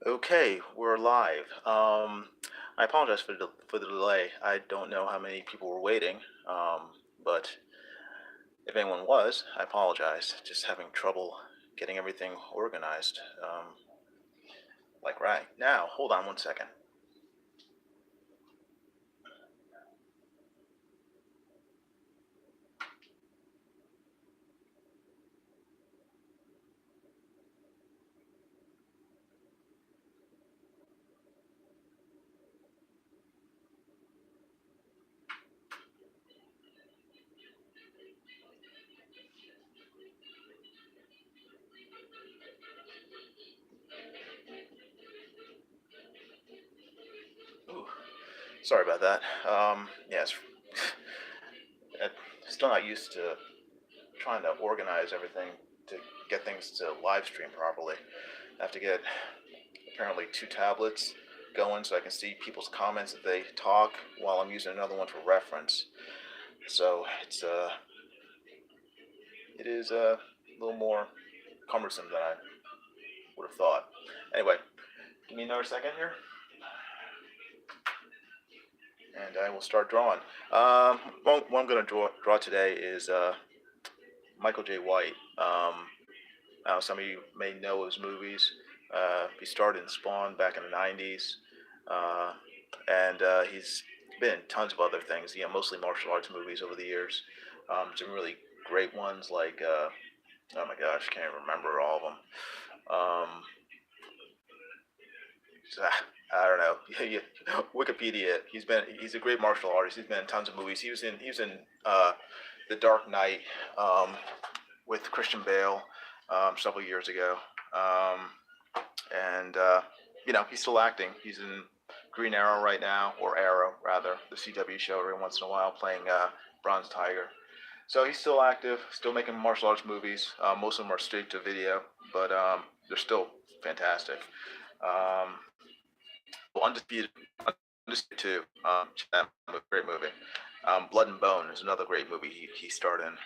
Okay, we're live. I apologize for the delay. I don't know how many people were waiting, but if anyone was, I apologize. Just having trouble getting everything organized. Like right now, hold on one second. Ooh, sorry about that. Yes, I'm still not used to trying to organize everything to get things to live stream properly. I have to get apparently two tablets going so I can see people's comments as they talk while I'm using another one for reference. So it is a little more cumbersome than I would have thought. Anyway, give me another second here, and I will start drawing. What I'm going to draw today is Michael J. White. Now, some of you may know his movies. He starred in Spawn back in the '90s, and he's been in tons of other things. Mostly martial arts movies over the years. Some really great ones like oh my gosh, can't even remember all of them. I don't know. Wikipedia. He's a great martial artist. He's been in tons of movies. He was in The Dark Knight with Christian Bale several years ago, and he's still acting. He's in Green Arrow right now, or Arrow rather, the CW show every once in a while, playing Bronze Tiger. So he's still active, still making martial arts movies. Most of them are straight to video, but they're still fantastic. Um, Undisputed, Undisputed 2, great movie. Blood and Bone is another great movie he starred in.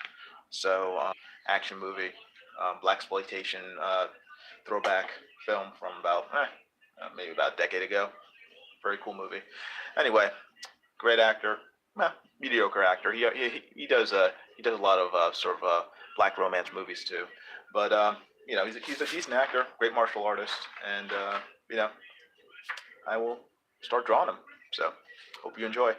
So, action movie, black exploitation throwback film from about maybe about a decade ago. Very cool movie. Anyway, great actor, mediocre actor. He does a lot of sort of black romance movies too. But he's a decent actor, great martial artist, and I will start drawing him. So hope you enjoy.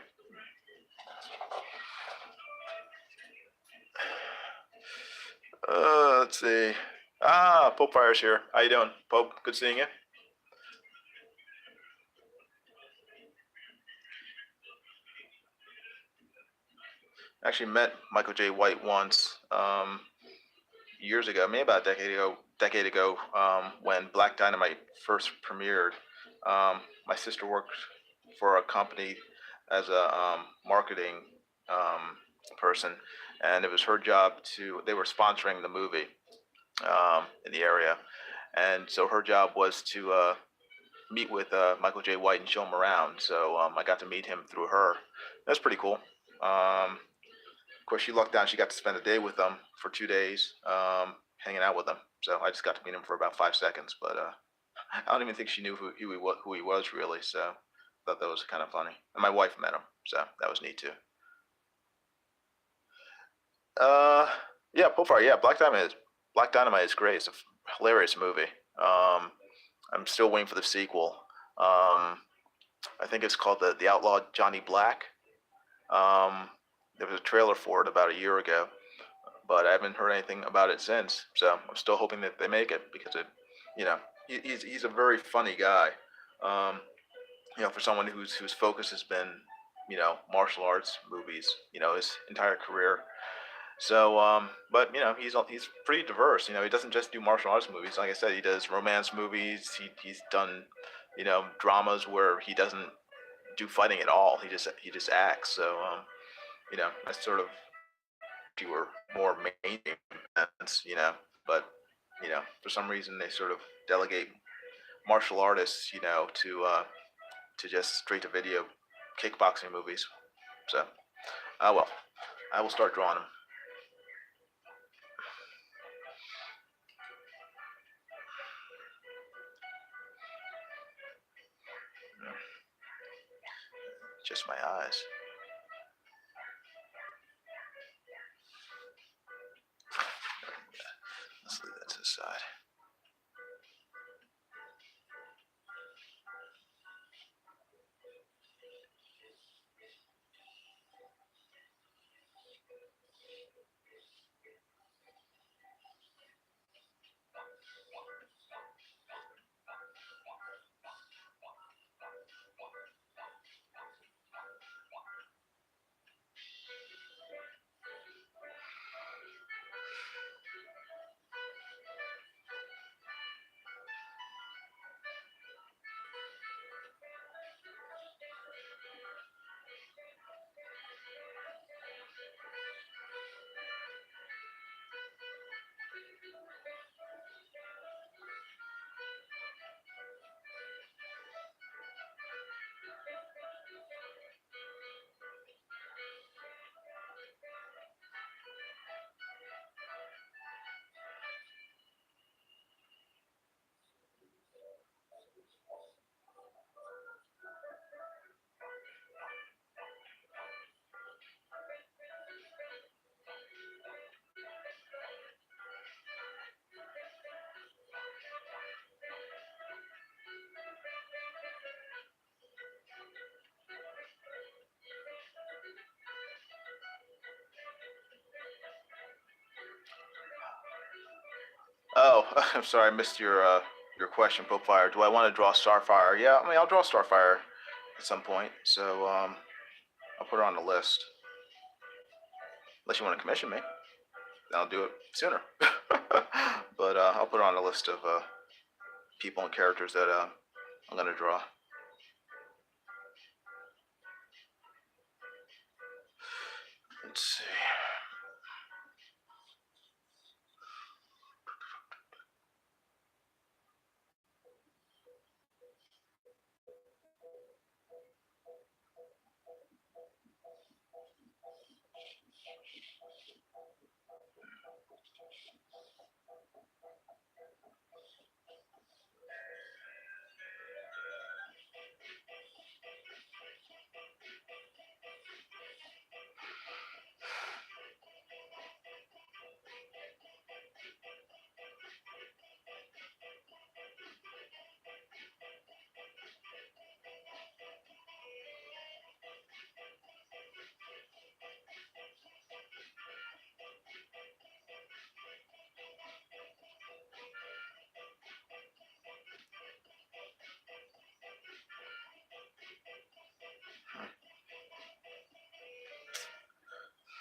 Let's see. Pope Fire's here. How you doing, Pope? Good seeing you. Actually met Michael J. White once, years ago, maybe about a decade ago, when Black Dynamite first premiered. My sister worked for a company as a marketing person, and it was her job they were sponsoring the movie in the area, and so her job was to meet with Michael J. White and show him around. So I got to meet him through her. That's pretty cool. Of course, she lucked out. She got to spend a day with them for 2 days, hanging out with them. So I just got to meet him for about 5 seconds, but I don't even think she knew who he was really. So I thought that was kind of funny. And my wife met him, so that was neat too. Uh, yeah, Pulfire. Yeah, Black Dynamite is great. It's a hilarious movie. I'm still waiting for the sequel. I think it's called the Outlaw Johnny Black. There was a trailer for it about a year ago, but I haven't heard anything about it since. So I'm still hoping that they make it because he's a very funny guy. Um, for someone whose focus has been martial arts movies, his entire career. So, but he's pretty diverse. He doesn't just do martial arts movies. Like I said, he does romance movies. He's done dramas where he doesn't do fighting at all. He just acts. So, that's sort of if you were more mainstream, but for some reason they sort of delegate martial artists, to just straight to video kickboxing movies. So, well, I will start drawing them. my eyes. Let's leave that to the side. Oh, I'm sorry, I missed your question, Popefire. Do I want to draw Starfire? Yeah, I mean, I'll draw Starfire at some point. So I'll put her on the list. Unless you want to commission me, then I'll do it sooner. But I'll put her on the list of people and characters that I'm gonna draw. Let's see.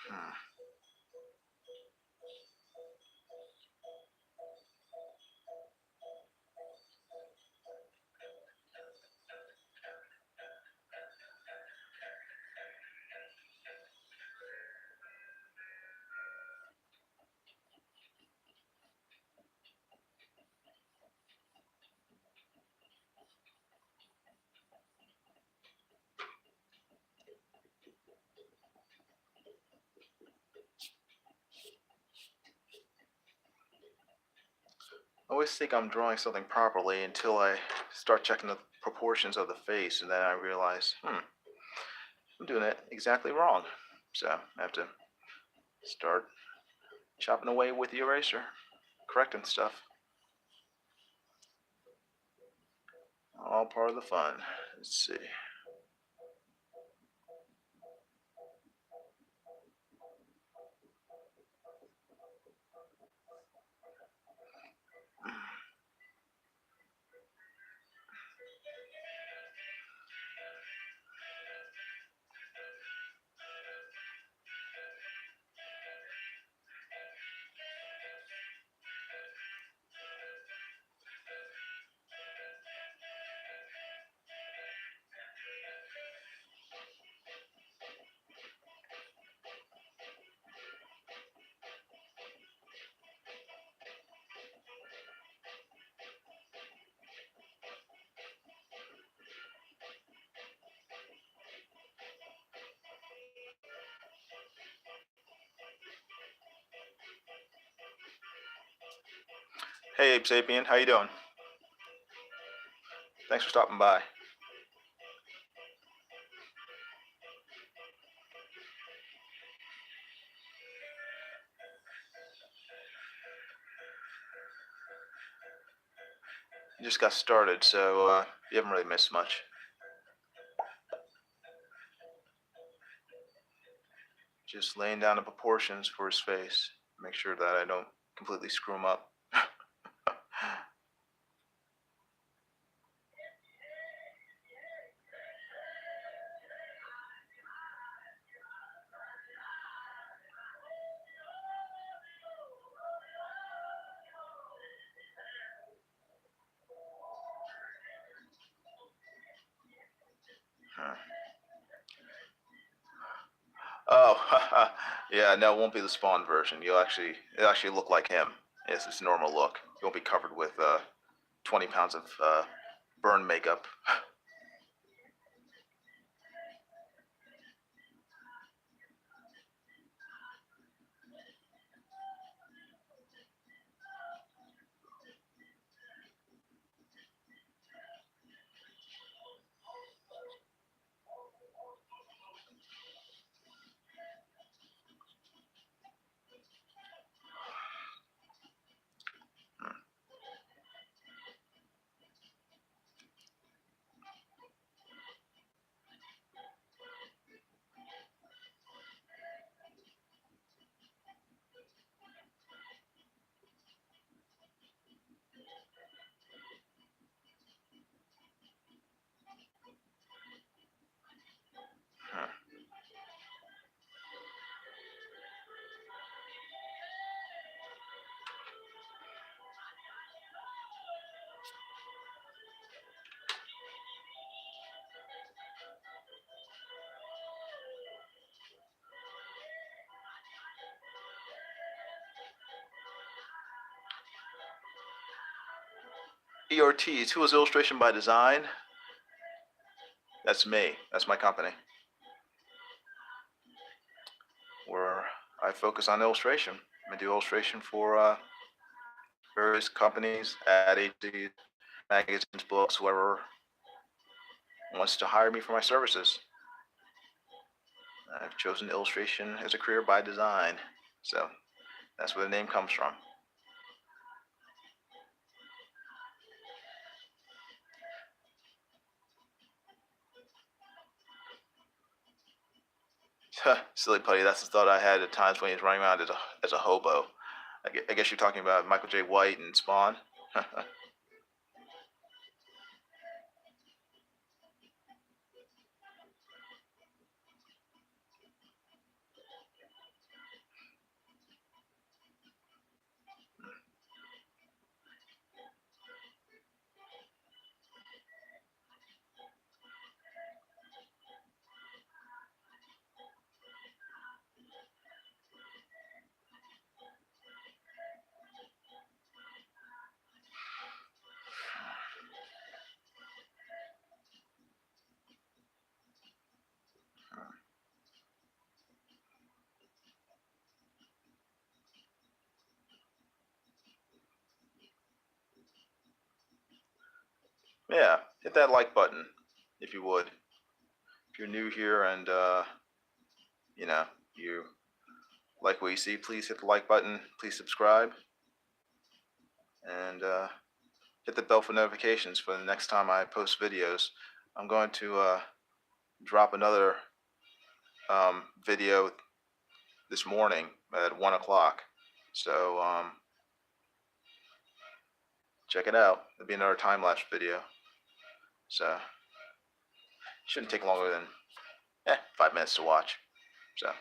Hmm. I always think I'm drawing something properly until I start checking the proportions of the face, and then I realize, I'm doing it exactly wrong. So I have to start chopping away with the eraser, correcting stuff. All part of the fun. Let's see. Hey, Ape Sapien, how you doing? Thanks for stopping by. He just got started, so you haven't really missed much. Just laying down the proportions for his face. Make sure that I don't completely screw him up. Oh, yeah, no, it won't be the spawn version. It'll actually look like him. It's his normal look. You won't be covered with 20 pounds of burn makeup. ERT, Tools Illustration by Design. That's me. That's my company. Where I focus on illustration. I do illustration for various companies, ad agencies, magazines, books, whoever wants to hire me for my services. I've chosen illustration as a career by design. So that's where the name comes from. Silly putty, that's the thought I had at times when he was running around as a hobo. I guess you're talking about Michael J. White and Spawn. Yeah, hit that like button if you would. If you're new here and you know you like what you see, please hit the like button. Please subscribe and hit the bell for notifications for the next time I post videos. I'm going to drop another video this morning at 1 o'clock. So check it out. It'll be another time lapse video. So shouldn't take longer than 5 minutes to watch. So.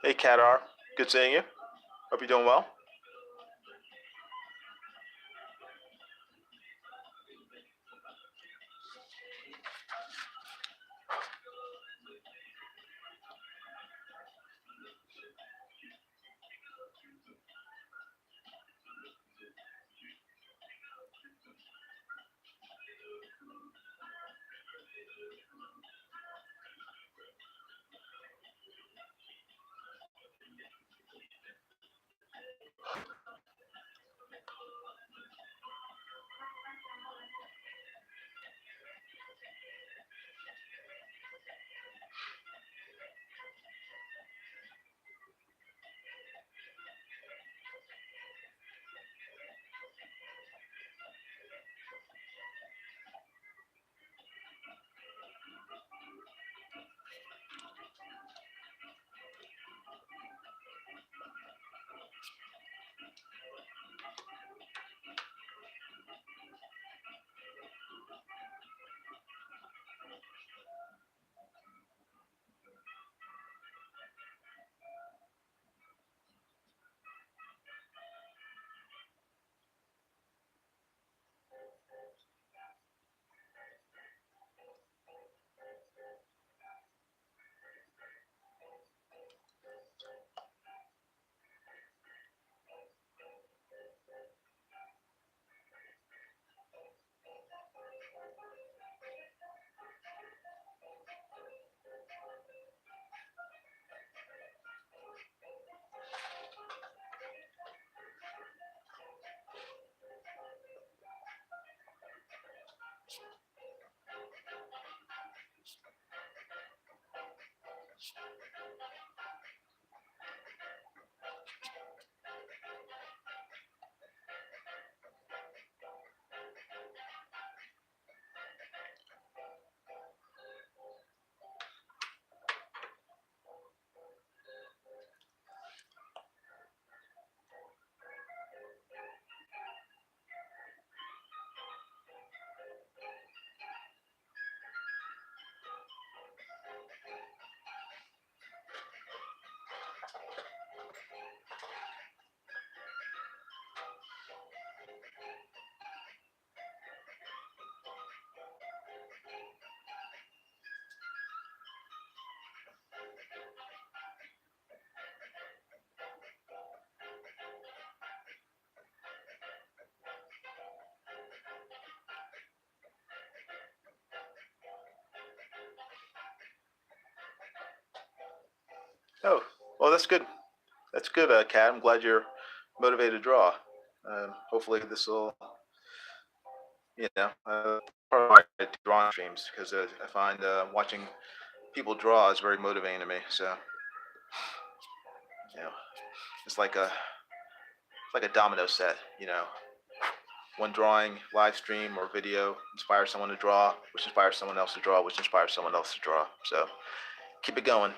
Hey, Kadar. Good seeing you. Hope you're doing well. Oh, well, that's good. That's good, Kat. I'm glad you're motivated to draw. Hopefully, this will, part of my drawing streams because I find watching people draw is very motivating to me. So, you know, it's like a domino set. One drawing, live stream, or video inspires someone to draw, which inspires someone else to draw, which inspires someone else to draw. So, keep it going.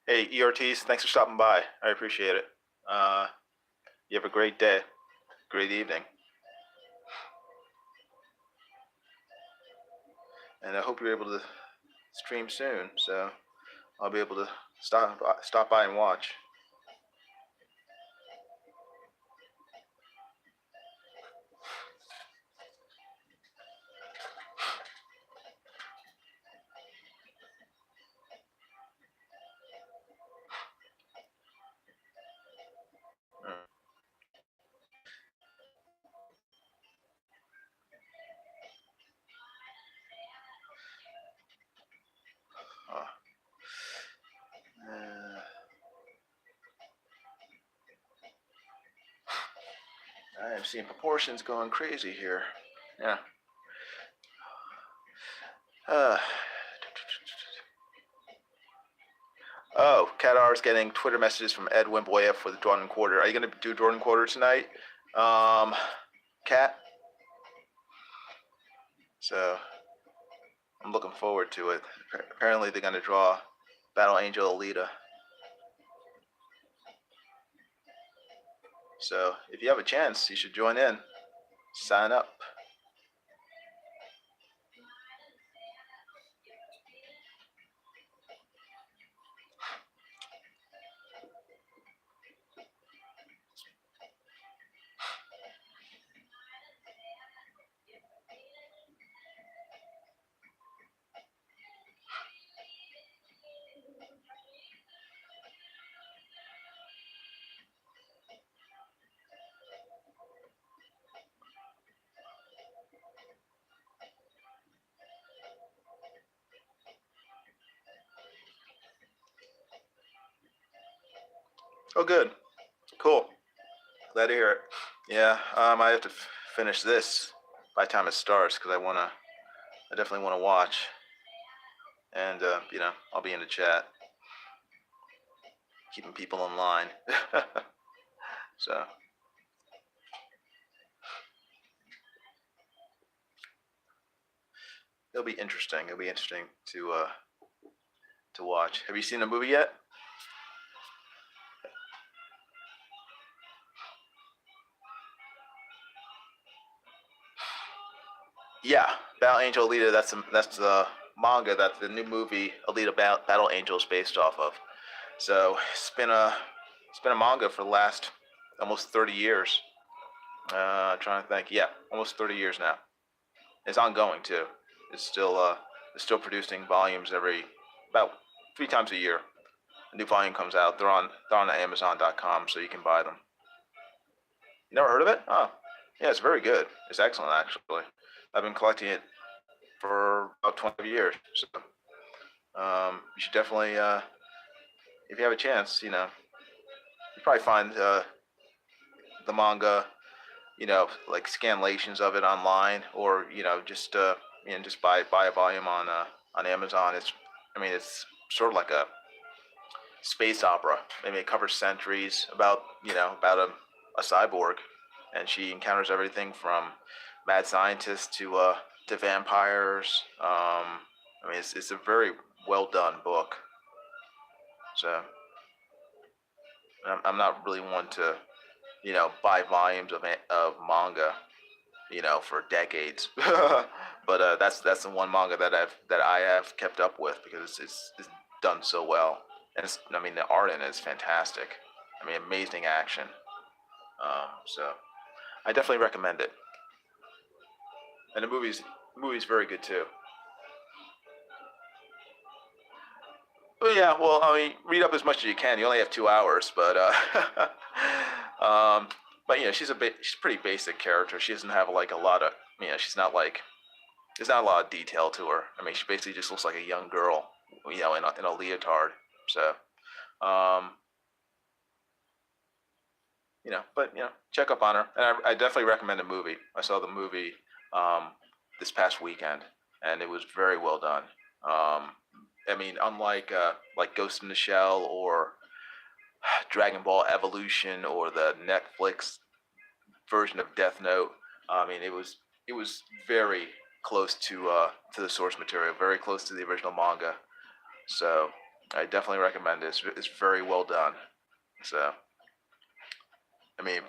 Hey, ERTs, thanks for stopping by. I appreciate it. You have a great day, great evening, and I hope you're able to stream soon. So I'll be able to stop by and watch. Uh, I am seeing proportions going crazy here. Yeah. Uh, oh, Katar's getting Twitter messages from Ed Wimboya for the Jordan Quarter. Are you going to do Jordan Quarter tonight, Kat? So I'm looking forward to it. Apparently they're going to draw Battle Angel Alita. So if you have a chance, you should join in. Sign up. Oh, good. Cool. Glad to hear it. Yeah, I have to finish this by the time it starts because I definitely want to watch. And, I'll be in the chat, keeping people in line. So, it'll be interesting. It'll be interesting to watch. Have you seen the movie yet? Yeah, Battle Angel Alita. That's the manga that the new movie Alita Battle Angel is based off of. So it's been a manga for the last almost 30 years. Trying to think. Yeah, almost 30 years now. It's ongoing too. It's still producing volumes every about 3 times a year. A new volume comes out. They're on Amazon.com, so you can buy them. You never heard of it? Oh, yeah, it's very good. It's excellent actually. I've been collecting it for about 20 years. So you should definitely, if you have a chance, you probably find the manga, like scanlations of it online, or just buy a volume on Amazon. It's sort of like a space opera. I mean, it covers centuries about a cyborg, and she encounters everything from mad scientists to vampires. It's a very well done book. So I'm not really one to buy volumes of manga for decades. But that's the one manga that I have kept up with because it's done so well, and the art in it is fantastic. Amazing action. So I definitely recommend it, and the movie's very good too. Well, yeah, well, read up as much as you can. You only have 2 hours, but she's a pretty basic character. She doesn't have like a lot of, she's not like there's not a lot of detail to her. She basically just looks like a young girl, in a leotard. So, um, but check up on her, and I definitely recommend the movie. I saw the movie this past weekend, and it was very well done. Unlike like Ghost in the Shell or Dragon Ball Evolution or the Netflix version of Death Note, it was very close to the source material, very close to the original manga. So I definitely recommend it. It's very well done. So, I mean,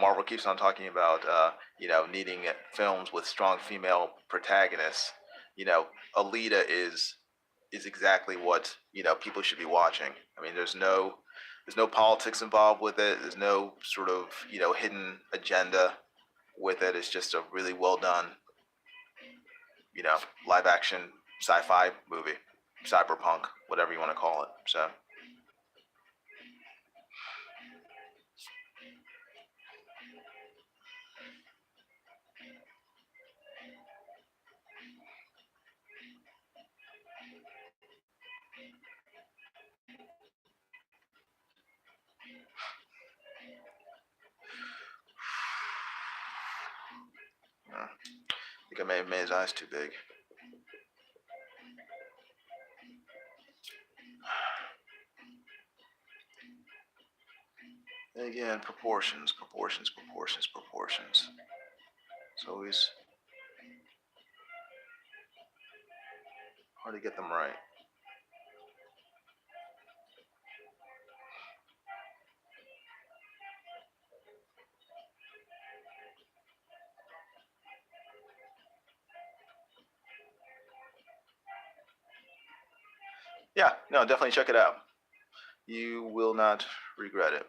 Marvel keeps on talking about, needing films with strong female protagonists. You know, Alita is exactly what people should be watching. I mean, there's no politics involved with it. There's no sort of hidden agenda with it. It's just a really well done, live action sci-fi movie, cyberpunk, whatever you want to call it. So I think I may have made his eyes too big. And again, proportions. It's always hard to get them right. Yeah, no, definitely check it out. You will not regret it.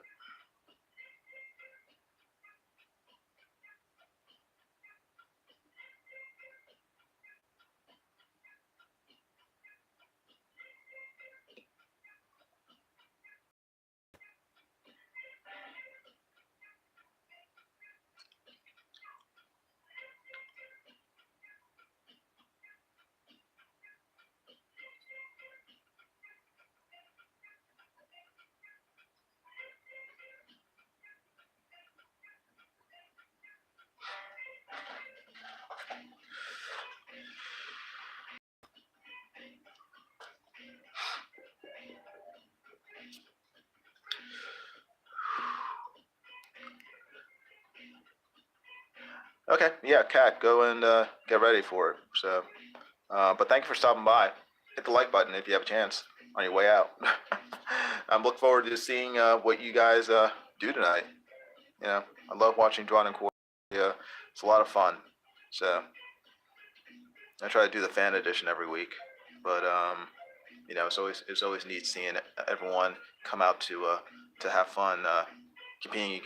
Okay, yeah, Kat, go and get ready for it. So, but thank you for stopping by. Hit the like button if you have a chance on your way out. I'm looking forward to seeing what you guys do tonight. I love watching Drawn and Quartered. Yeah, it's a lot of fun. So I try to do the fan edition every week, but it's always neat seeing everyone come out to have fun competing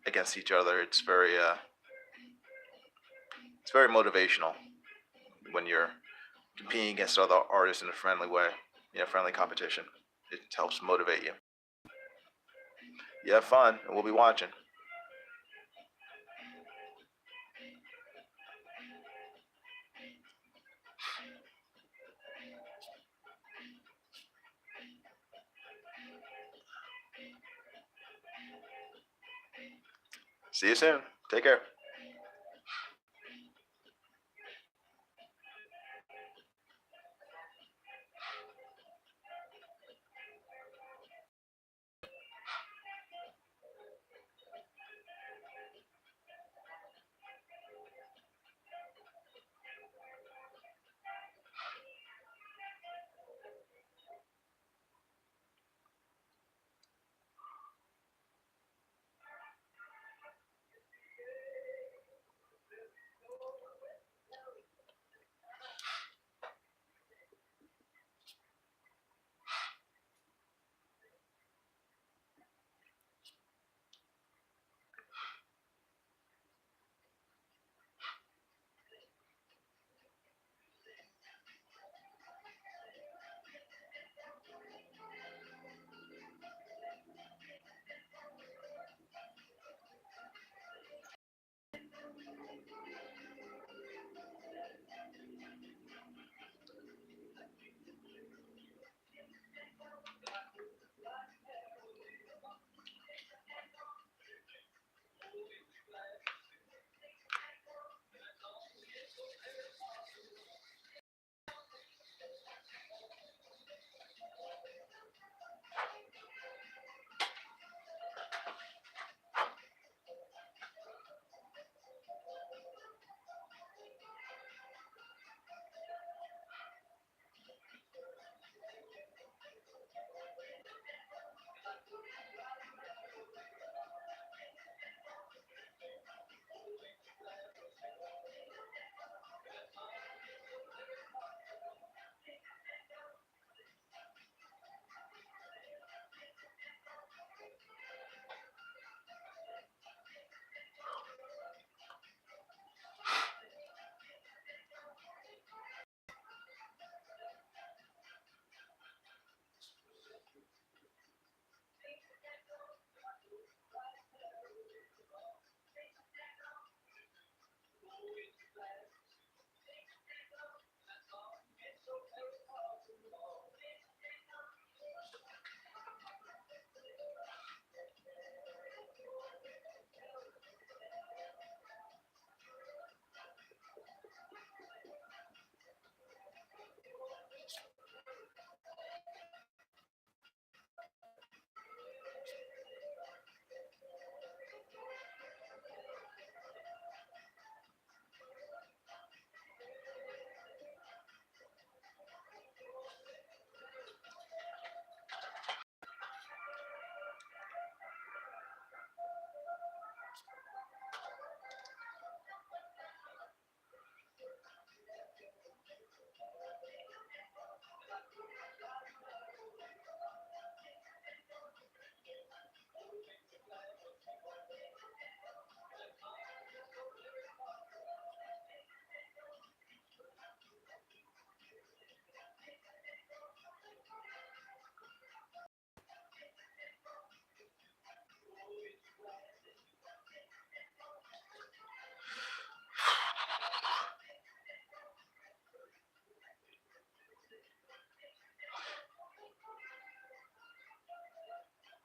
against each other. It's very motivational when you're competing against other artists in a friendly way, friendly competition. It helps motivate you. You have fun, and we'll be watching. See you soon. Take care.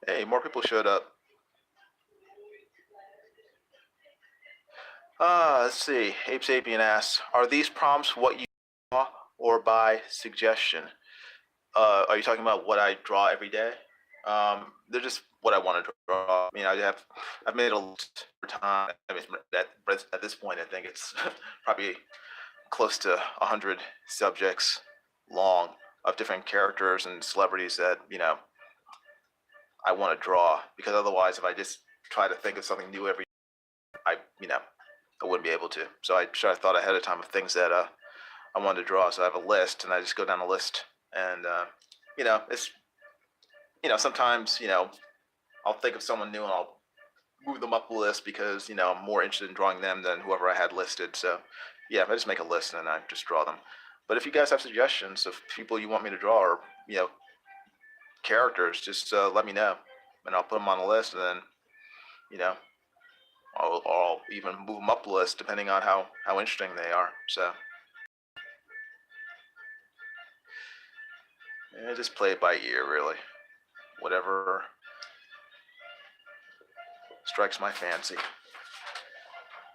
Hey, more people showed up. Let's see. Ape Sapien asks, are these prompts what you draw or by suggestion? Are you talking about what I draw every day? They're just what I want to draw. I mean, I've made a list over time. I mean, at this point, I think it's probably close to 100 subjects long of different characters and celebrities that, I want to draw. Because otherwise, if I just try to think of something new every day, I wouldn't be able to. So I thought ahead of time of things that I wanted to draw. So I have a list, and I just go down the list, and it's sometimes I'll think of someone new and I'll move them up the list because I'm more interested in drawing them than whoever I had listed. So yeah, I just make a list and then I just draw them. But if you guys have suggestions of people you want me to draw or characters, just let me know, and I'll put them on the list, and then you know I'll even move them up the list depending on how interesting they are. So yeah, just play it by ear, really. Whatever strikes my fancy,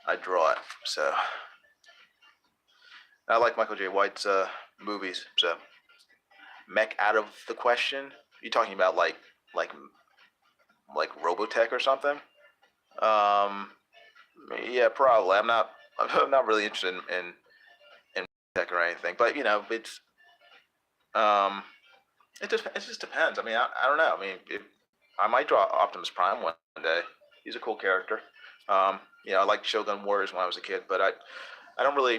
I draw it. So I like Michael J. White's movies. So Mech out of the question. You talking about like Robotech or something? Um, yeah, probably. I'm not really interested in tech or anything, but um, it just depends. I mean, I don't know. I mean, I might draw Optimus Prime one day. He's a cool character. I liked Shogun Warriors when I was a kid, but I don't really,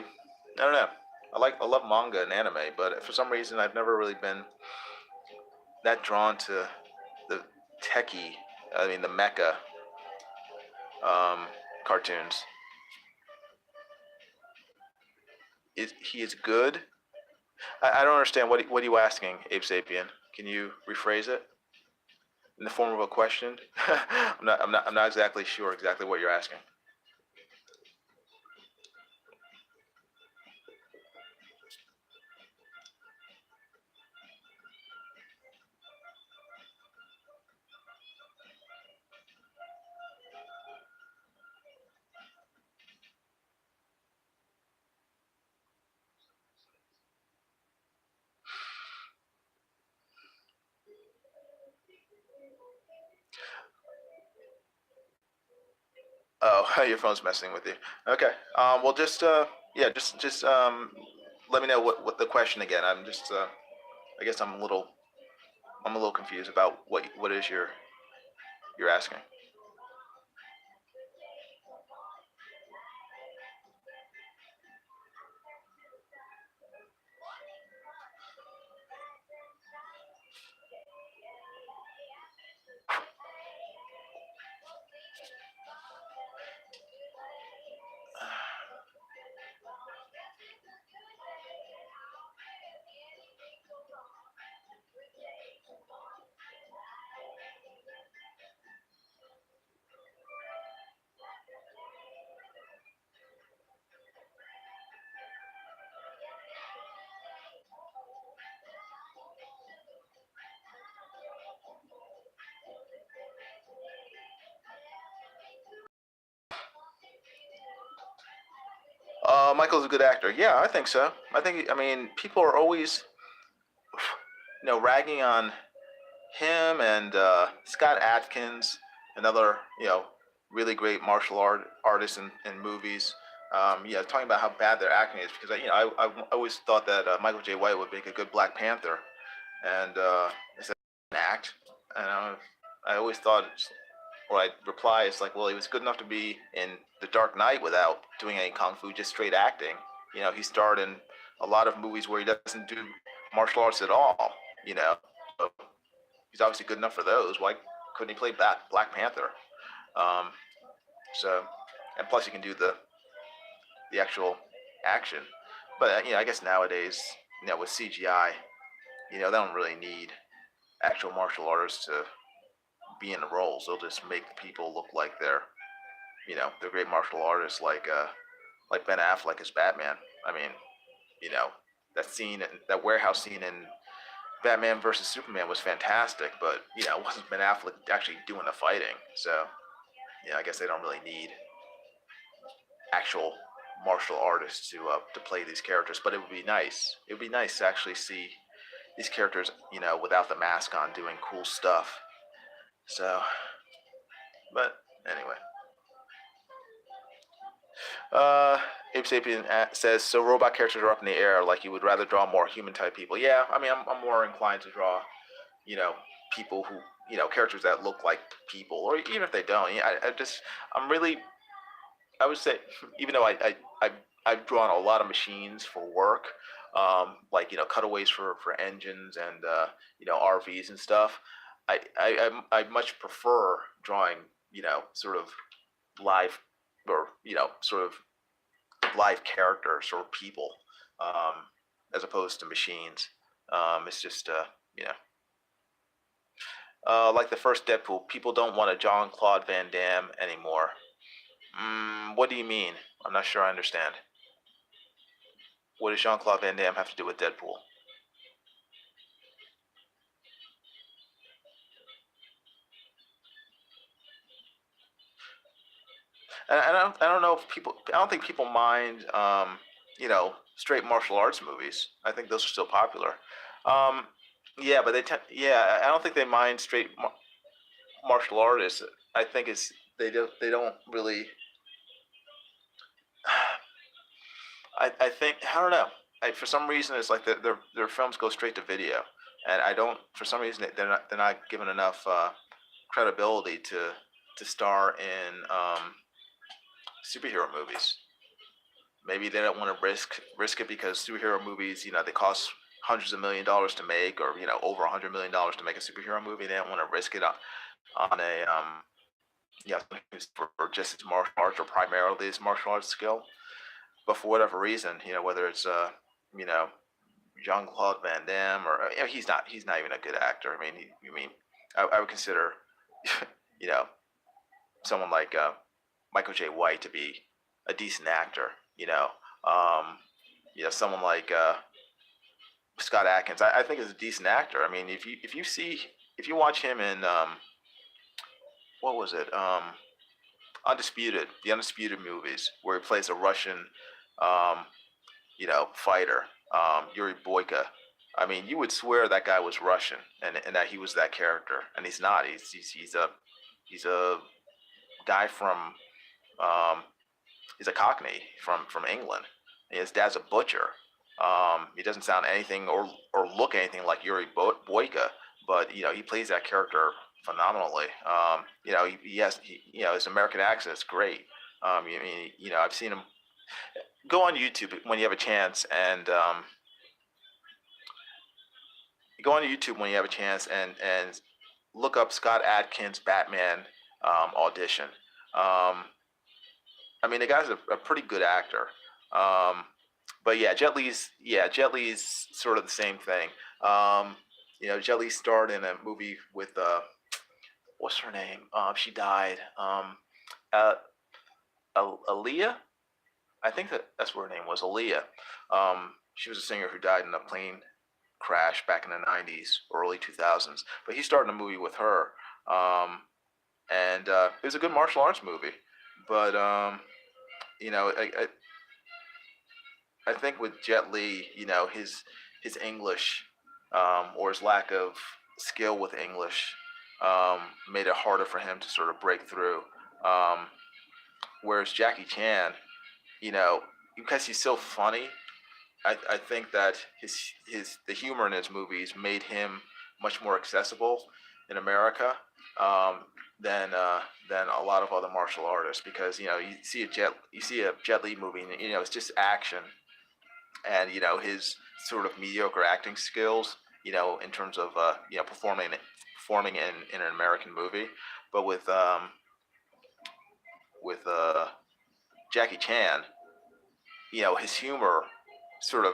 I don't know. I love manga and anime, but for some reason I've never really been that drawn to the techie, I mean the mecha um, cartoons. He is good? I don't understand. What are you asking, Ape Sapien? Can you rephrase it in the form of a question? I'm not exactly sure exactly what you're asking. Oh, your phone's messing with you. Okay. Well, just yeah, just let me know what the question again. I guess I'm a little confused about what is you're asking. Michael's a good actor. Yeah, I think so. I mean, people are always, ragging on him and Scott Adkins, another, really great martial artist in movies. Talking about how bad their acting is because I always thought that Michael J. White would make a good Black Panther, and it's an act, and I always thought, or I'd reply, it's like, well, he was good enough to be in The Dark Knight without doing any kung fu, just straight acting. He starred in a lot of movies where he doesn't do martial arts at all. You know, so he's obviously good enough for those. Why couldn't he play Black Panther? Um, so, and plus he can do the actual action. But I guess nowadays, with CGI, they don't really need actual martial artists to be in the roles. They'll just make the people look like they're great martial artists, like Ben Affleck as Batman. I mean, you know, that warehouse scene in Batman versus Superman was fantastic, but it wasn't Ben Affleck actually doing the fighting. So I guess they don't really need actual martial artists to play these characters. But it would be nice. It would be nice to actually see these characters, without the mask on, doing cool stuff. So, but anyway. Uh, Ape Sapien says, so robot characters are up in the air, like you would rather draw more human type people. Yeah, I mean, I'm more inclined to draw, you know, people who, characters that look like people, or even if they don't. I'm really, I would say, even though I've drawn a lot of machines for work, like, cutaways for engines and, RVs and stuff. I much prefer drawing, sort of live, or sort of live characters or people, um, as opposed to machines. It's just you know like the first Deadpool, people don't want a Jean-Claude Van Damme anymore. What do you mean? I'm not sure I understand. What does Jean-Claude Van Damme have to do with Deadpool? And I don't know if people. I don't think people mind. Straight martial arts movies. I think those are still popular. Um, yeah, but yeah, I don't think they mind straight martial artists. I think they don't really. I think I don't know. For some reason, it's like their films go straight to video, and I don't. For some reason, they're not given enough credibility to star in superhero movies. Maybe they don't want to risk it because superhero movies, they cost hundreds of $1 million to make, or over $100 million to make a superhero movie. They don't want to risk it on a for just its martial arts, or primarily its martial arts skill. But for whatever reason, whether it's you know Jean Claude Van Damme, or he's not even a good actor. I mean, I would consider you know someone like Michael J. White to be a decent actor. Um, someone like Scott Adkins, I think is a decent actor. I mean, if you watch him in what was it, the Undisputed movies, where he plays a Russian, um, fighter, Yuri Boyka. I mean, you would swear that guy was Russian, and that he was that character, and he's not. He's a guy from um, he's a Cockney from England. And his dad's a butcher. He doesn't sound anything or look anything like Yuri Boyka, but he plays that character phenomenally. His American accent is great. I've seen him. Go on YouTube when you have a chance, and look up Scott Adkins Batman audition. Um, I mean, the guy's a pretty good actor. Um, but Jet Li's sort of the same thing. Jet Li starred in a movie with what's her name? She died. Uh, Aaliyah. I think that's what her name was, Aaliyah. She was a singer who died in a plane crash back in the '90s, early 2000s. But he starred in a movie with her, and it was a good martial arts movie. But I I think with Jet Li, his English, or his lack of skill with English, made it harder for him to sort of break through. Um, Whereas Jackie Chan, you know, because he's so funny, I think that the humor in his movies made him much more accessible in America, um, than a lot of other martial artists, because you see a Jet Li movie, and it's just action, and his sort of mediocre acting skills, in terms of performing in an American movie. But with Jackie Chan, his humor sort of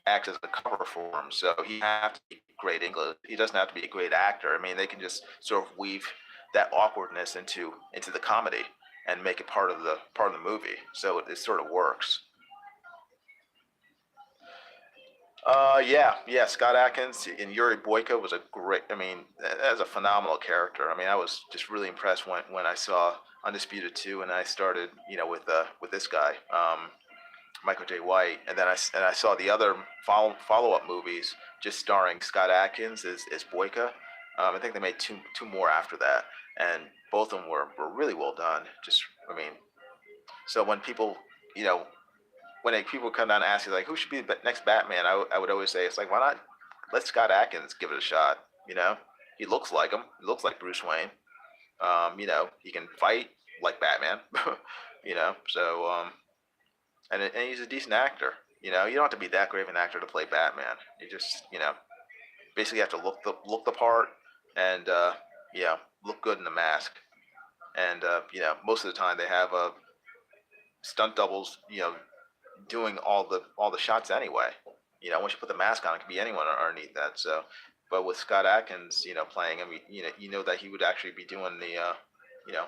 acts as a cover for him. So he has to be great English. He doesn't have to be a great actor. I mean, they can just sort of weave that awkwardness into the comedy and make it part of the movie. So it sort of works. Yeah. Scott Adkins and Yuri Boyka was a great. I mean, that's a phenomenal character. I mean, I was just really impressed when I saw Undisputed 2, and I started, with this guy, Michael J. White, and then I saw the other follow up movies just starring Scott Adkins as Boyka. I think they made two more after that, and both of them were really well done. Just, I mean, so when people, you know, people come down and ask you like, who should be the next Batman, I would always say, it's like, why not let Scott Adkins give it a shot? He looks like him. He looks like Bruce Wayne. He can fight like Batman. So and he's a decent actor. You don't have to be that great of an actor to play Batman. You just basically have to look the part, and look good in the mask. And most of the time they have stunt doubles, doing all the shots anyway. Once you put the mask on, it can be anyone underneath that. So, but with Scott Adkins, playing him, you know that he would actually be doing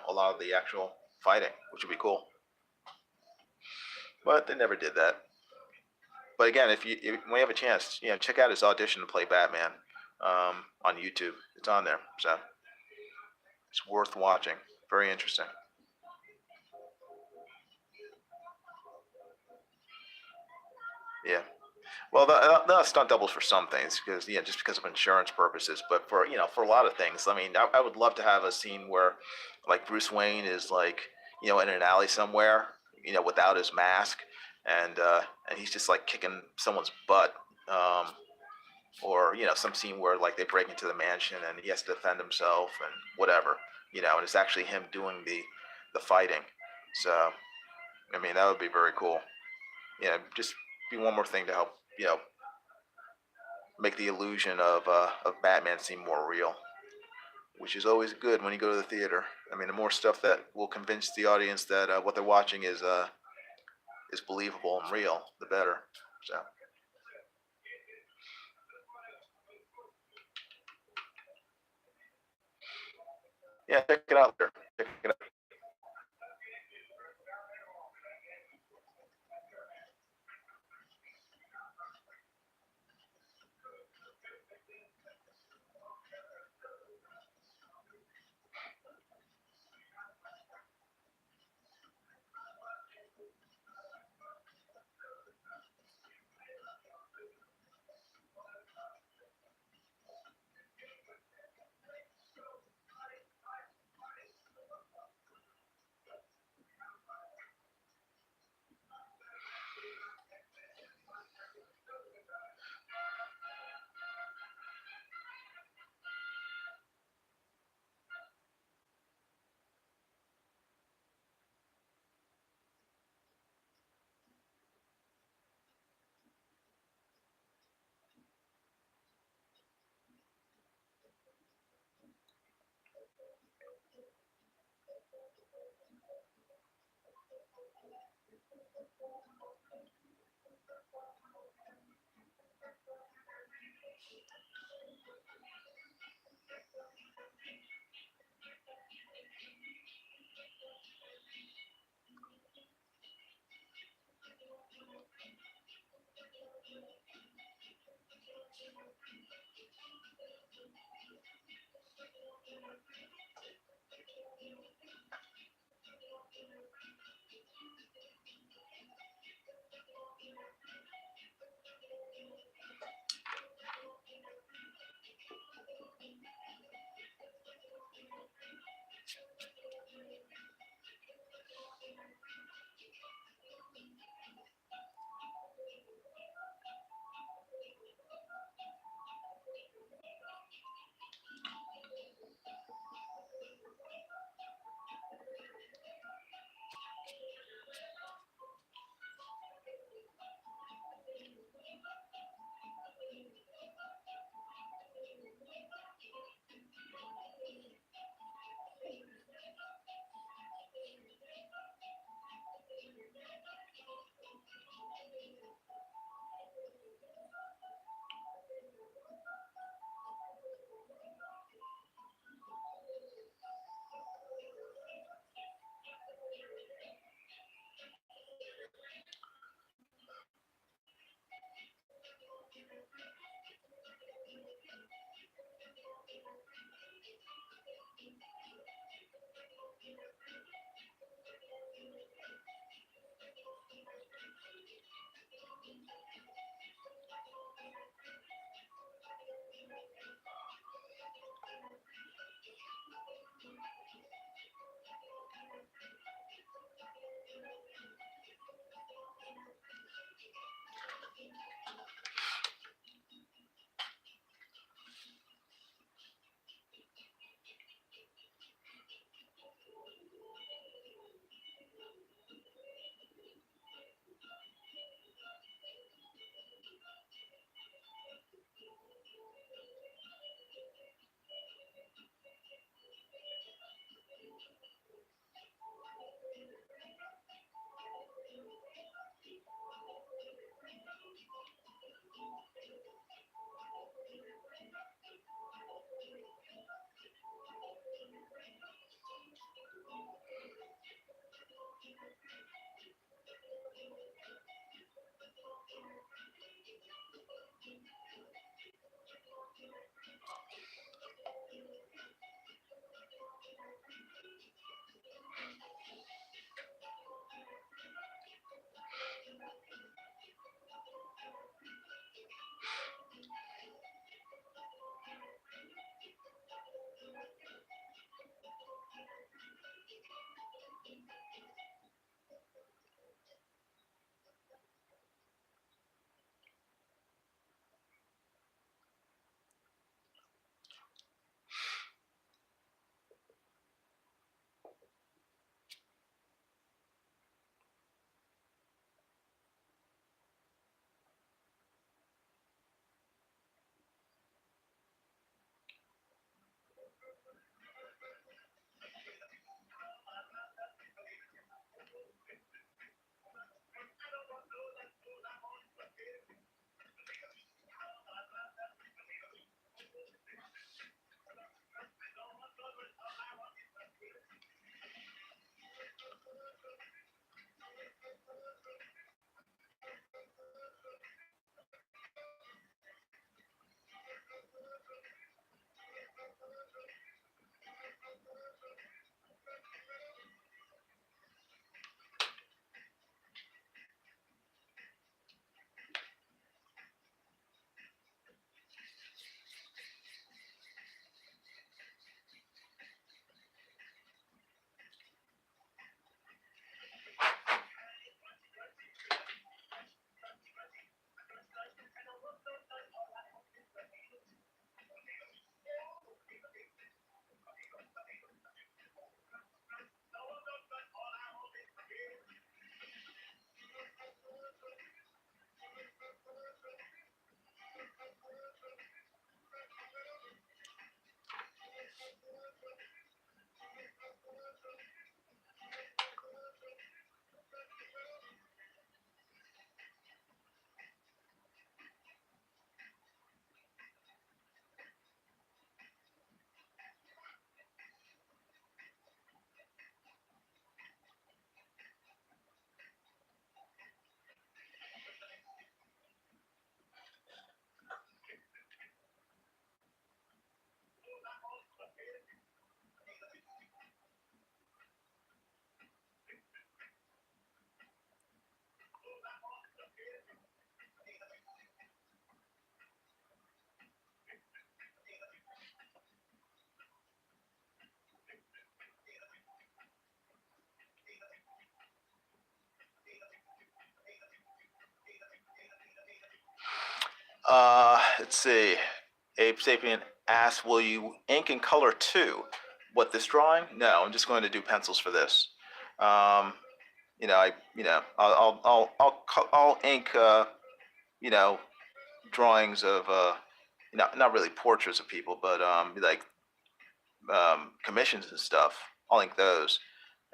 a lot of the actual fighting, which would be cool. But they never did that. But again, when you have a chance, check out his audition to play Batman, on YouTube. It's on there, so it's worth watching. Very interesting. Yeah. Well, the stunt doubles for some things, because just because of insurance purposes, but for a lot of things, I mean, I would love to have a scene where, like, Bruce Wayne is, like, in an alley somewhere, without his mask, and he's just like kicking someone's butt, or some scene where, like, they break into the mansion and he has to defend himself and whatever, and it's actually him doing the fighting. So I mean, that would be very cool. Just be one more thing to help make the illusion of Batman seem more real, which is always good when you go to the theater. I mean, the more stuff that will convince the audience that what they're watching is believable and real, the better. So yeah, check it out there. Check it out. Let's see. Ape Sapien asks, "Will you ink and color too?" What, this drawing? No, I'm just going to do pencils for this. Um, I'll ink drawings of not really portraits of people, but like commissions and stuff. I'll ink those,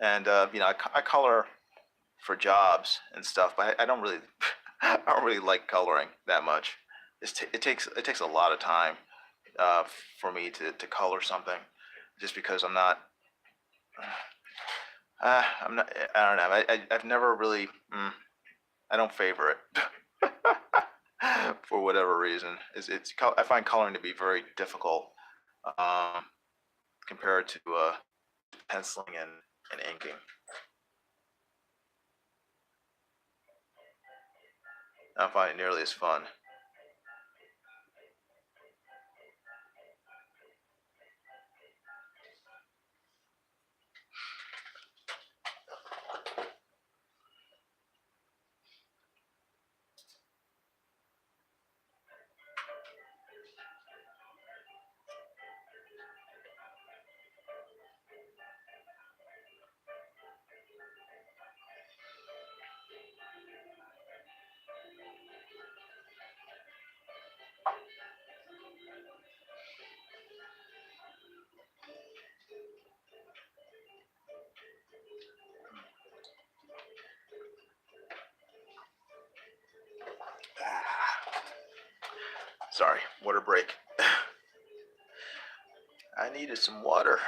and I color for jobs and stuff, but I don't really I don't really like coloring that much. It takes a lot of time for me to color something, just because I'm not, I don't know, I've never really I don't favor it for whatever reason. I find coloring to be very difficult um, compared to penciling and inking. I don't find it nearly as fun. Sorry, water break. I needed some water.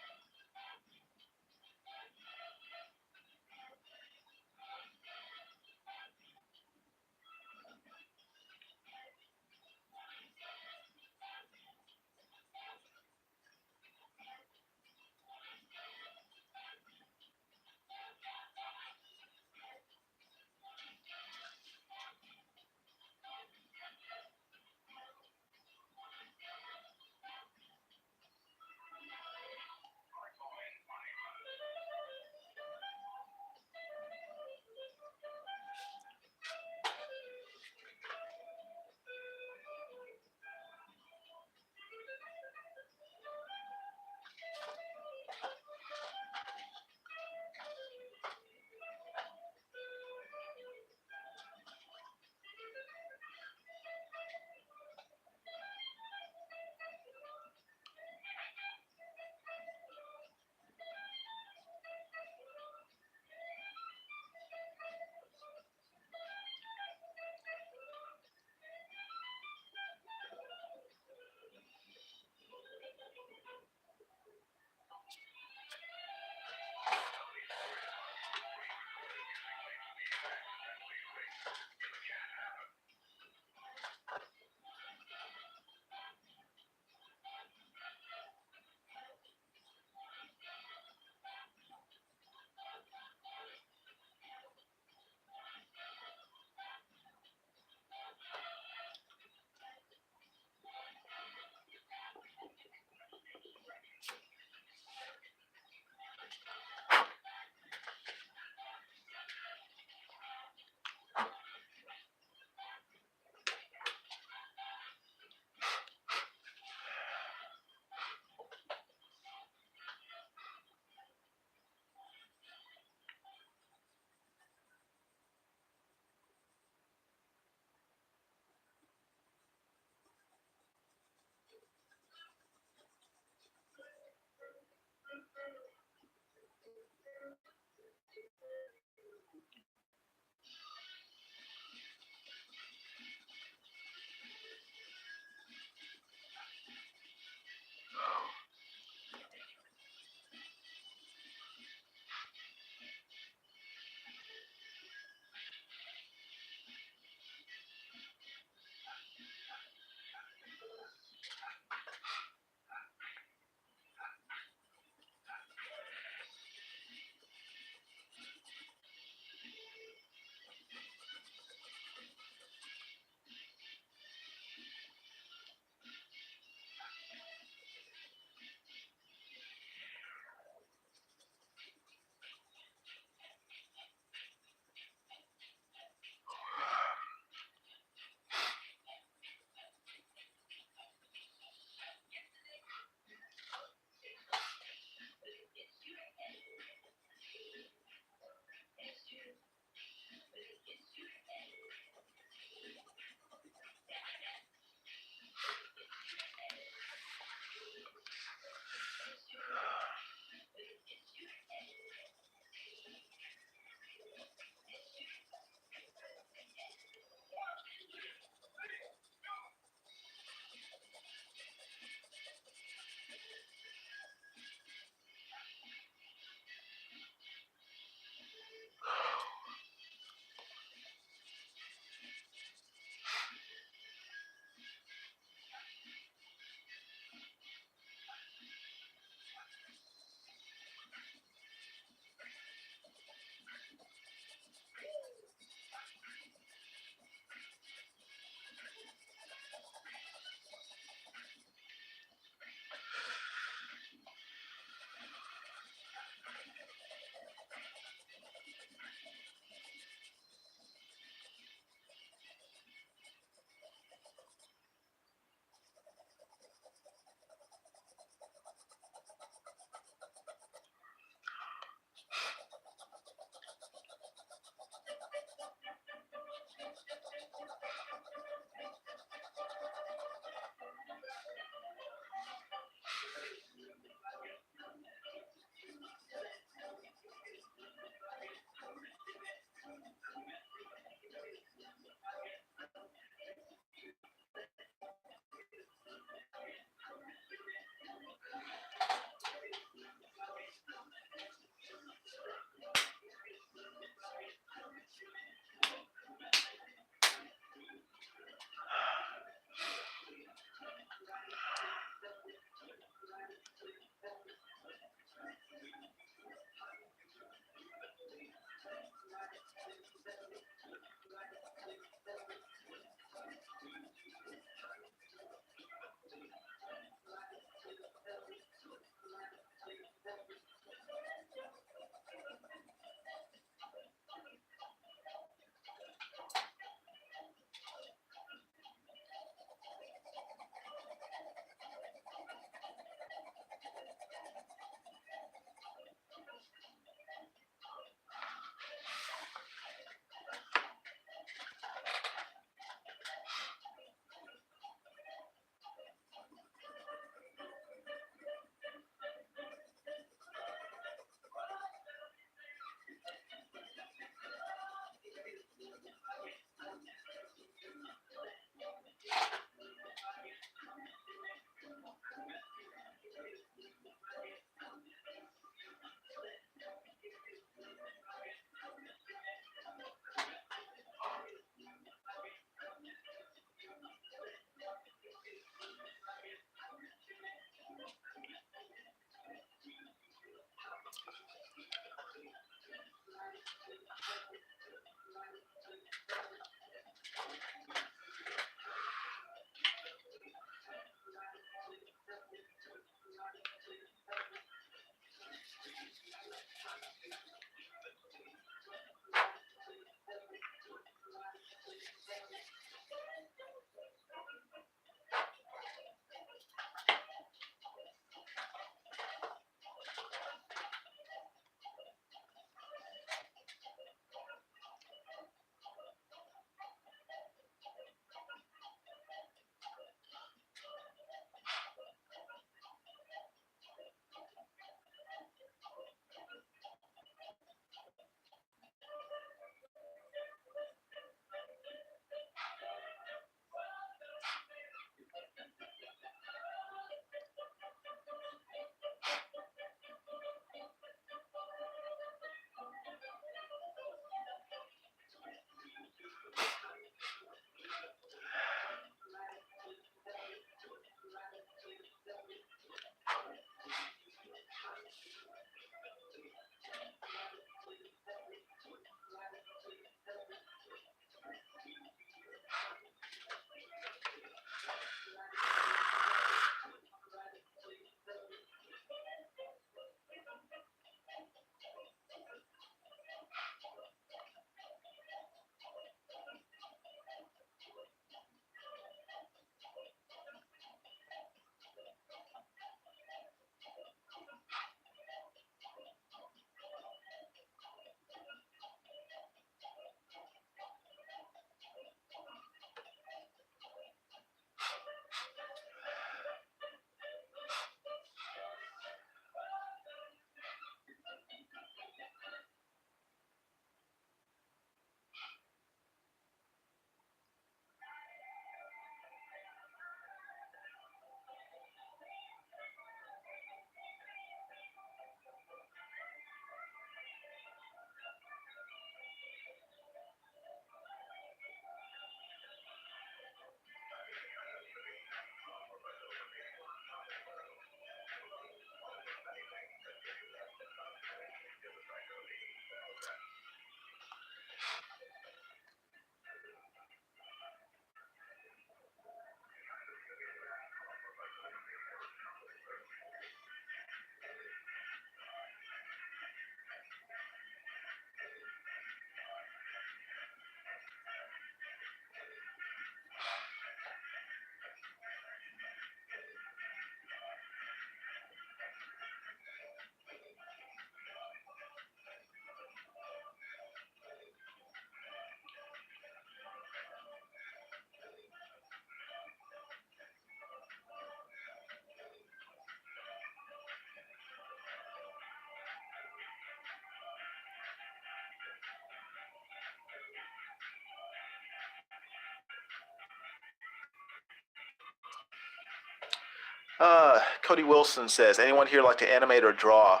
Cody Wilson says, anyone here like to animate or draw?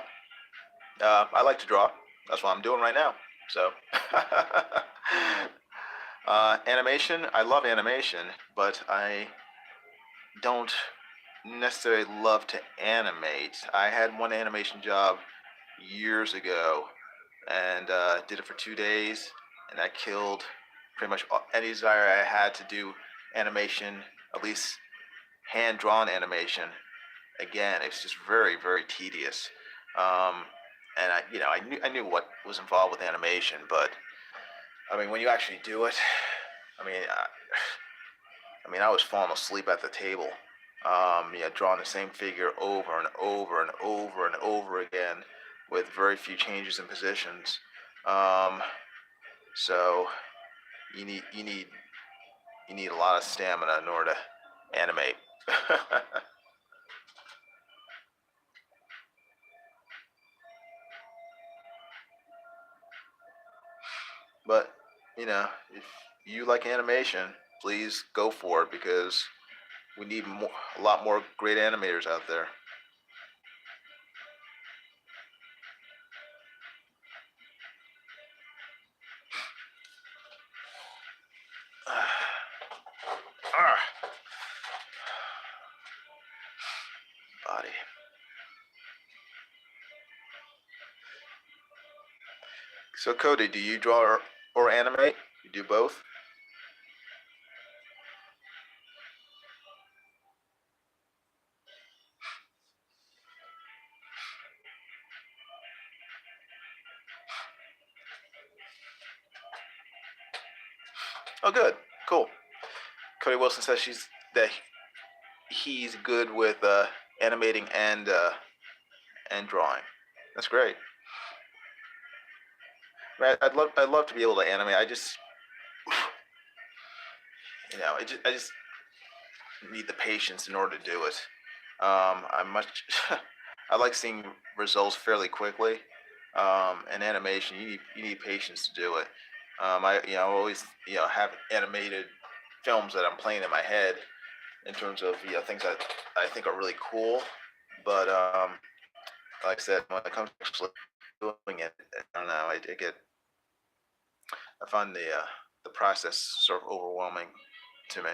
I like to draw. That's what I'm doing right now. So, animation, I love animation, but I don't necessarily love to animate. I had one animation job years ago and did it for 2 days, and that killed pretty much any desire I had to do animation, at least hand-drawn animation. Again, it's just very, very tedious. And I knew what was involved with animation, but I mean, when you actually do it, I mean, I was falling asleep at the table. Drawing the same figure over and over and over and over again, with very few changes in positions. So you need a lot of stamina in order to animate. But if you like animation, please go for it, because we need a lot more great animators out there. Body. So Cody, do you draw or animate? You do both? Oh, good, cool. Cody Wilson says he's good with animating and drawing. That's great. I'd love to be able to animate. I just I just need the patience in order to do it. I like seeing results fairly quickly. And animation, you need patience to do it. I always have animated films that I'm playing in my head in terms of things that I think are really cool, but like I said, when it comes to actually doing it, I don't know. I find the process sort of overwhelming to me.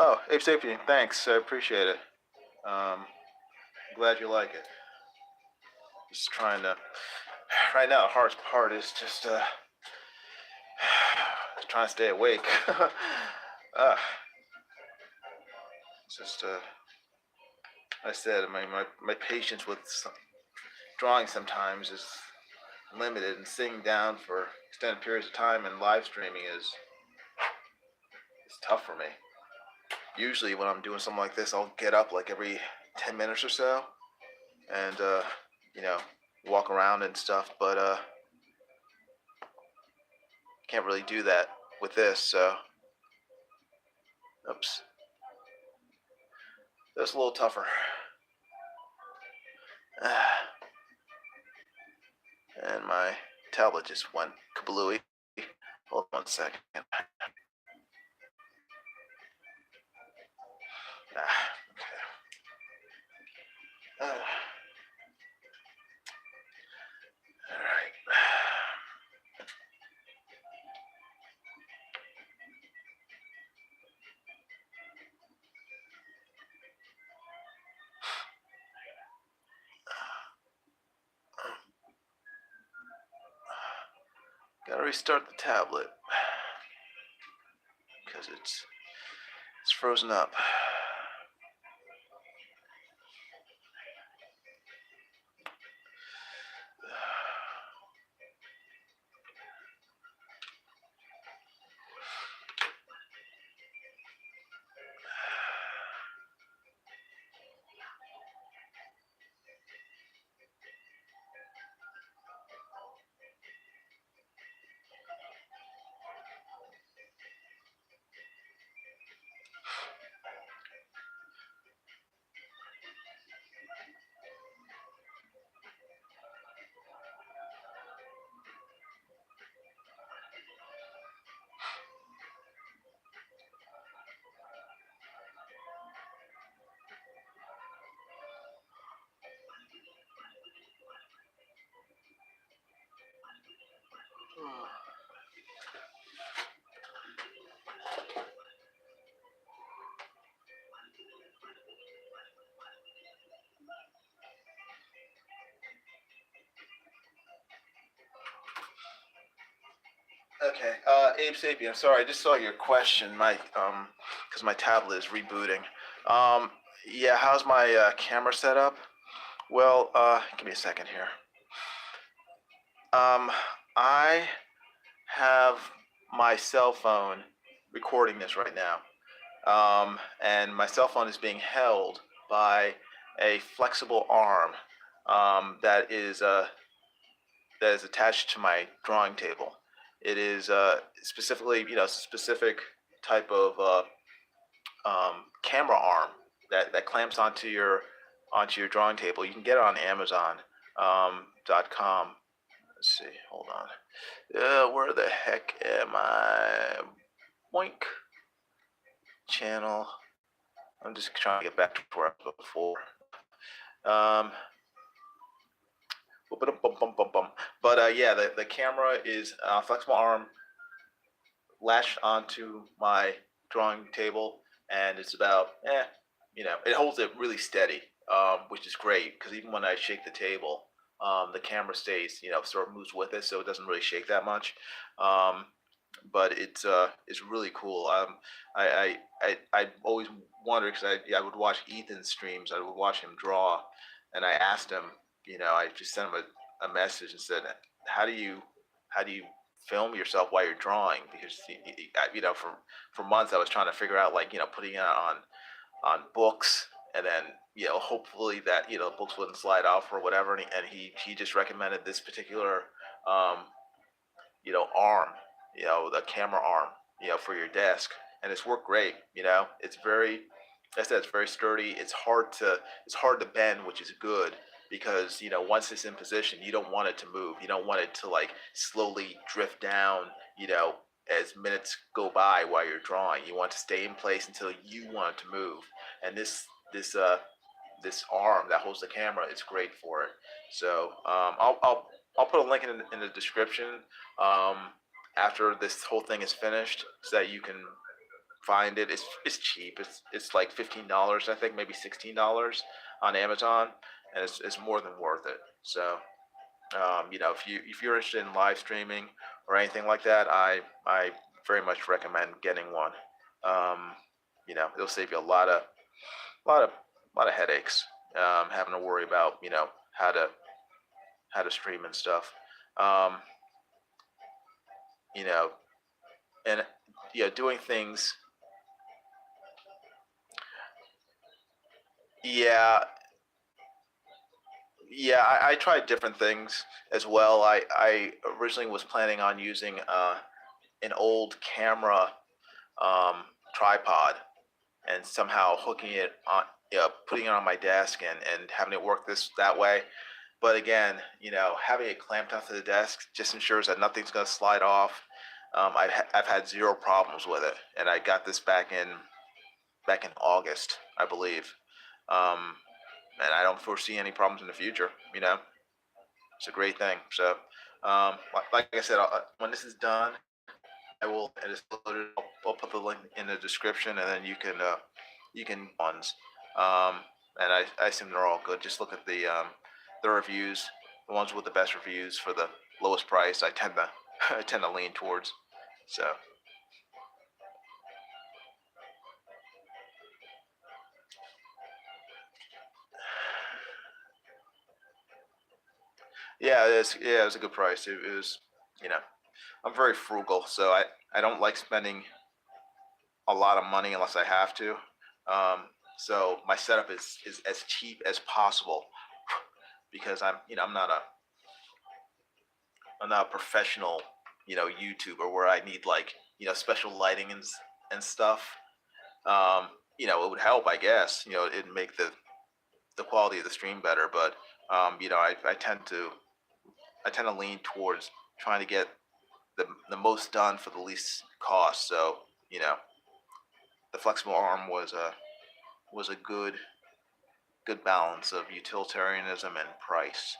Oh, Ape Sapien, thanks. I appreciate it. Glad you like it. Just trying to. Right now, the hardest part is just trying to stay awake. uh, just I said, my patience with drawing sometimes is limited, and sitting down for extended periods of time and live streaming is tough for me. Usually, when I'm doing something like this, I'll get up like every 10 minutes or so, and you know, walk around and stuff. But can't really do that with this. So, oops, that's a little tougher. And my tablet just went kablooey. Hold on a second. Okay. All right. Gotta restart the tablet because it's frozen up. Okay, Abe Sapien, I'm sorry, I just saw your question. Because my tablet is rebooting. Yeah, how's my camera set up? Well, give me a second here. I have my cell phone recording this right now. And my cell phone is being held by a flexible arm that is attached to my drawing table. It is specifically, specific type of camera arm that clamps onto your drawing table. You can get it on Amazon .com. Let's see. Hold on. Where the heck am I? Boink. Channel. I'm just trying to get back to where I was before. But yeah, the camera is a flexible arm latched onto my drawing table, and it's about it holds it really steady, which is great because even when I shake the table, the camera stays, sort of moves with it, so it doesn't really shake that much. But it's really cool. I always wondered because I would watch Ethan's streams. I would watch him draw, and I asked him. I just sent him a message and said, "How do you film yourself while you're drawing?" Because for months I was trying to figure out putting it on books, and then hopefully that books wouldn't slide off or whatever. And he just recommended this particular arm, the camera arm, for your desk, and it's worked great. It's very, I said, it's very sturdy. It's hard to bend, which is good because once it's in position, you don't want it to move. You don't want it to slowly drift down. As minutes go by while you're drawing, you want to stay in place until you want it to move. And this arm that holds the camera is great for it. So I'll put a link in the description after this whole thing is finished, so that you can find it. It's cheap. It's like $15, I think, maybe $16 on Amazon, and it's more than worth it. So if you're interested in live streaming or anything like that, I very much recommend getting one. Um, it'll save you lot of lot of headaches, having to worry about how to stream and stuff. Um, you know, and doing things. Yeah, yeah. I tried different things as well. I originally was planning on using an old camera um, tripod and somehow hooking it on, putting it on my desk and having it work that way. But again, having it clamped onto the desk just ensures that nothing's going to slide off. I've had zero problems with it, and I got this back in August, I believe, um, and I don't foresee any problems in the future. It's a great thing. So, like I said, when this is done, I will and it's loaded. I'll put the link in the description, and then you can ones. Um, and I assume they're all good. Just look at the reviews, the ones with the best reviews for the lowest price. I tend to I tend to lean towards. So it was a good price. It was you know I'm very frugal, so I don't like spending a lot of money unless I have to. So my setup is as cheap as possible because I'm not a professional, YouTuber where I need like, special lighting and stuff. Um, it would help, I guess. It'd make the quality of the stream better, but I tend to lean towards trying to get the most done for the least cost. So, you know, the flexible arm was a good balance of utilitarianism and price.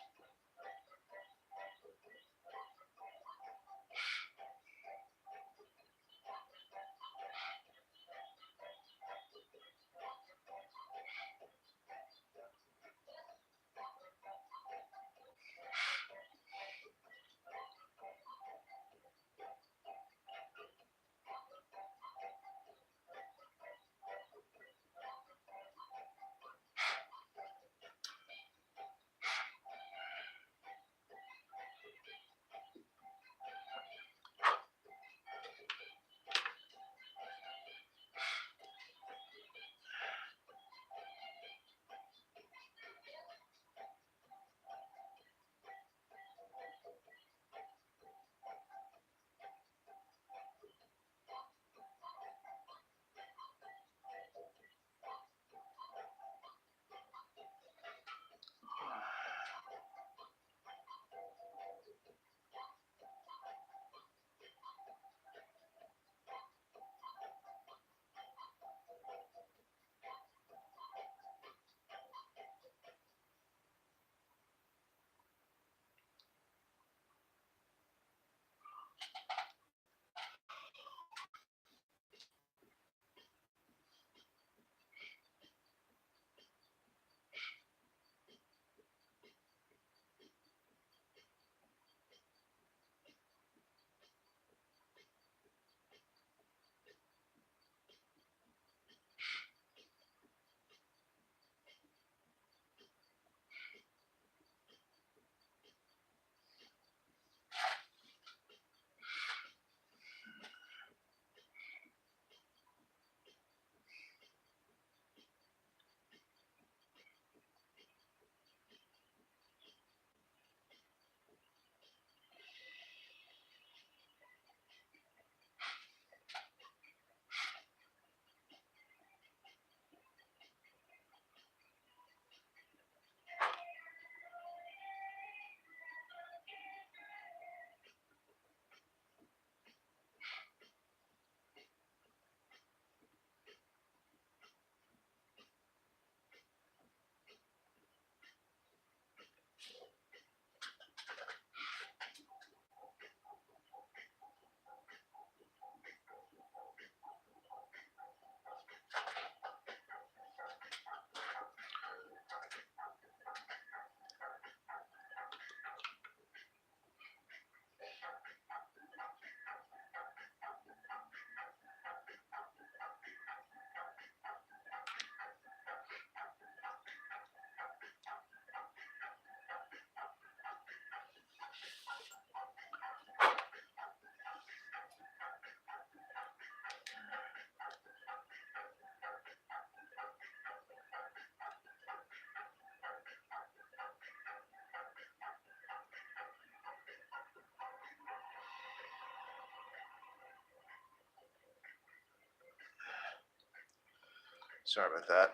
Sorry about that.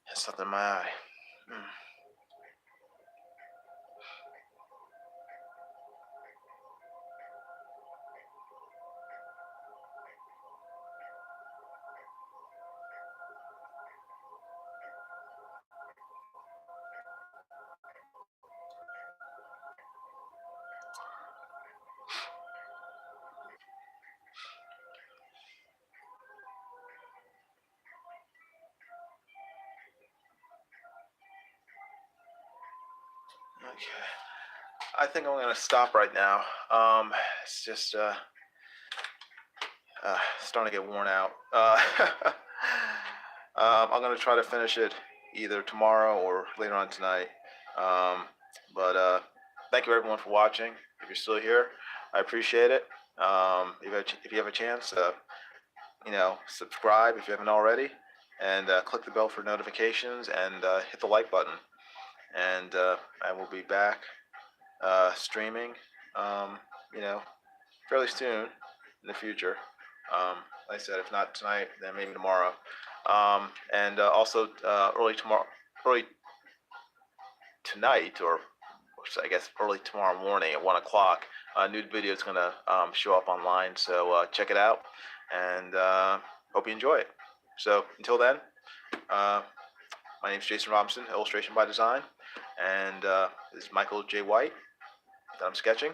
Had something in my eye. Okay. I think I'm gonna stop right now. It's just starting to get worn out. I'm gonna try to finish it either tomorrow or later on tonight. But thank you everyone for watching. If you're still here, I appreciate it. If you have a chance, subscribe if you haven't already, and click the bell for notifications, and hit the like button. And I will be back streaming, fairly soon in the future. Like I said, if not tonight, then maybe tomorrow. And also early tonight, or I guess early tomorrow morning at 1 o'clock, a new video is gonna show up online. So check it out, and hope you enjoy it. So until then, my name is Jason Robinson, Illustration by Design, and this is Michael J. White that I'm sketching,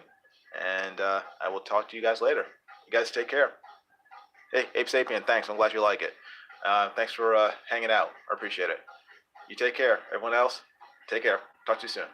and I will talk to you guys later. You guys take care. Hey, Ape Sapien, thanks. I'm glad you like it. Thanks for hanging out. I appreciate it. You take care. Everyone else, take care. Talk to you soon.